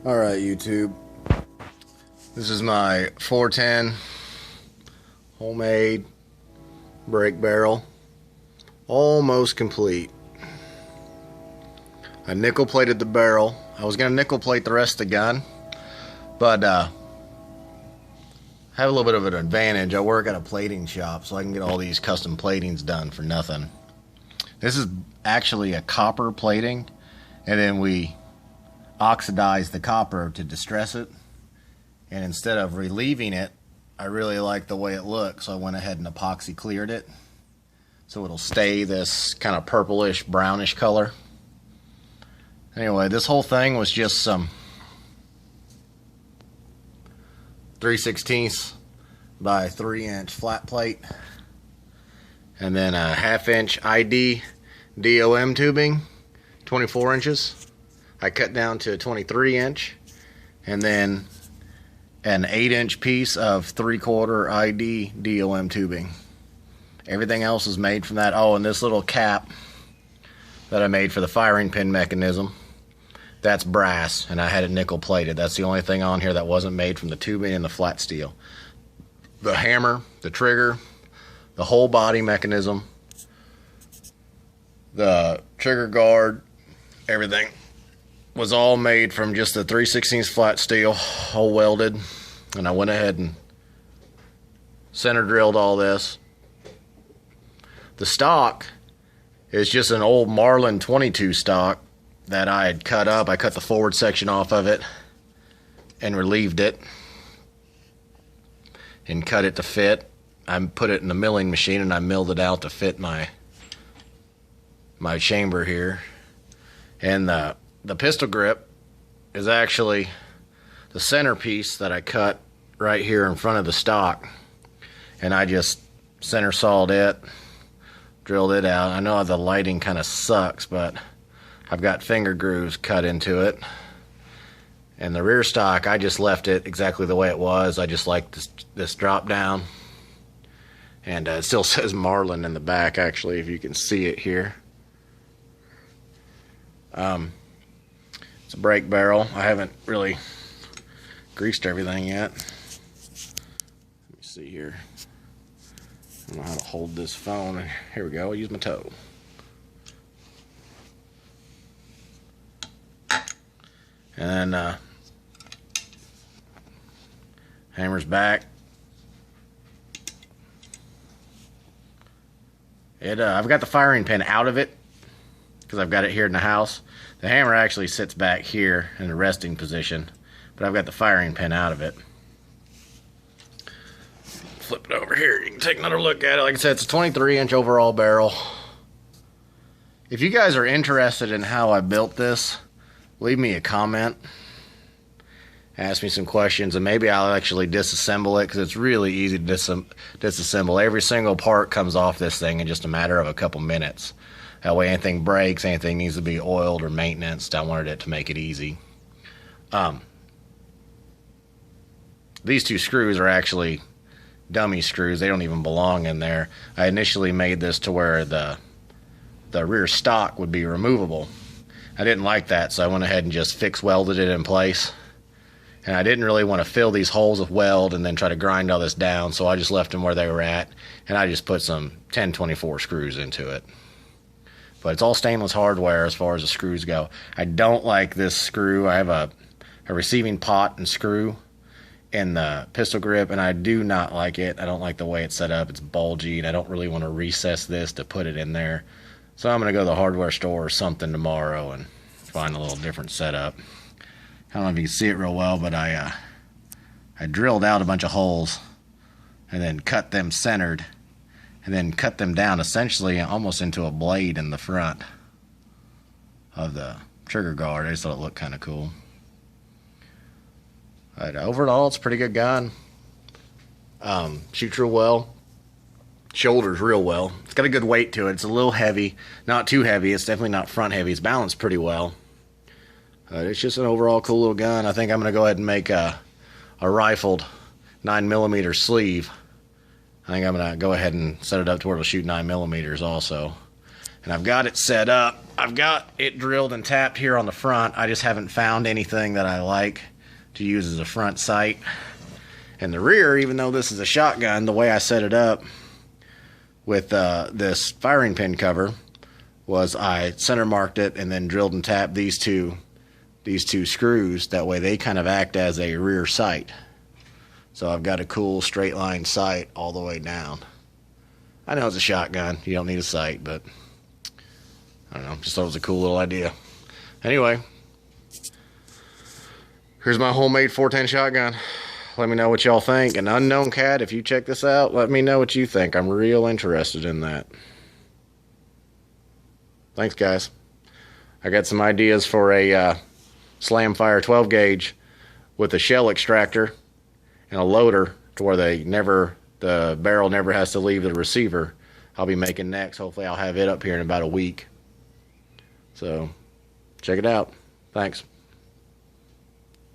Alright, YouTube. This is my 410 homemade brake barrel. Almost complete. I nickel plated the barrel. I was going to nickel plate the rest of the gun, but I have a little bit of an advantage. I work at a plating shop, so I can get all these custom platings done for nothing. This is actually a copper plating, and then we oxidize the copper to distress it, and instead of relieving it, I really like the way it looks, so I went ahead and epoxy cleared it so it'll stay this kind of purplish brownish color. Anyway, this whole thing was just some 3/16 by 3-inch flat plate, and then a 1/2-inch ID DOM tubing, 24 inches. I cut down to a 23-inch, and then an 8-inch piece of 3/4 ID DOM tubing. Everything else is made from that. Oh, and this little cap that I made for the firing pin mechanism, that's brass, and I had it nickel plated. That's the only thing on here that wasn't made from the tubing and the flat steel. The hammer, the trigger, the whole body mechanism, the trigger guard, everything was all made from just the 3/16 flat steel, all welded. And I went ahead and center drilled all this. The stock is just an old Marlin 22 stock that I had cut up. I cut the forward section off of it and relieved it and cut it to fit. I put it in the milling machine and I milled it out to fit my chamber here. And the pistol grip is actually the centerpiece that I cut right here in front of the stock, and I just center sawed it, drilled it out. I know the lighting kind of sucks, but I've got finger grooves cut into it. And the rear stock, I just left it exactly the way it was. I just like this drop down, and it still says Marlin in the back, actually, if you can see it here. It's a brake barrel. I haven't really greased everything yet. Let me see here. I don't know how to hold this phone. Here we go. I'll use my toe. And then hammer's back. I've got the firing pin out of it because I've got it here in the house. The hammer actually sits back here in the resting position, but I've got the firing pin out of it. Flip it over here. You can take another look at it. Like I said, it's a 23-inch overall barrel. If you guys are interested in how I built this, leave me a comment. Ask me some questions, and maybe I'll actually disassemble it, because it's really easy to disassemble. Every single part comes off this thing in just a matter of a couple minutes. That way anything breaks, anything needs to be oiled or maintenanced, I wanted it to make it easy. These two screws are actually dummy screws. They don't even belong in there. I initially made this to where the rear stock would be removable. I didn't like that, so I went ahead and just fix welded it in place. And I didn't really want to fill these holes with weld and then try to grind all this down, so I just left them where they were at, and I just put some 1024 screws into it. But it's all stainless hardware as far as the screws go. I don't like this screw. I have a receiving pot and screw in the pistol grip, and I do not like it. I don't like the way it's set up. It's bulgy, and I don't really want to recess this to put it in there. So I'm going to go to the hardware store or something tomorrow and find a little different setup. I don't know if you can see it real well, but I drilled out a bunch of holes and then cut them centered, and then cut them down essentially almost into a blade in the front of the trigger guard. I just thought it looked kind of cool. But overall, it's a pretty good gun. Shoots real well. Shoulders real well. It's got a good weight to it. It's a little heavy. Not too heavy. It's definitely not front heavy. It's balanced pretty well. It's just an overall cool little gun. I think I'm going to go ahead and make a rifled 9mm sleeve. I think I'm going to go ahead and set it up to where it'll shoot 9mm also. And I've got it set up. I've got it drilled and tapped here on the front. I just haven't found anything that I like to use as a front sight. And the rear, even though this is a shotgun, the way I set it up with this firing pin cover was I center marked it and then drilled and tapped these two screws. That way they kind of act as a rear sight. So I've got a cool straight line sight all the way down. I know it's a shotgun, you don't need a sight, but I don't know, just thought it was a cool little idea. Anyway, here's my homemade 410 shotgun. Let me know what y'all think. And Unknown Cat, if you check this out, let me know what you think. I'm real interested in that. Thanks, guys. I got some ideas for a Slamfire 12 gauge with a shell extractor and a loader to where the barrel never has to leave the receiver. I'll be making next. Hopefully I'll have it up here in about a week. So check it out. Thanks.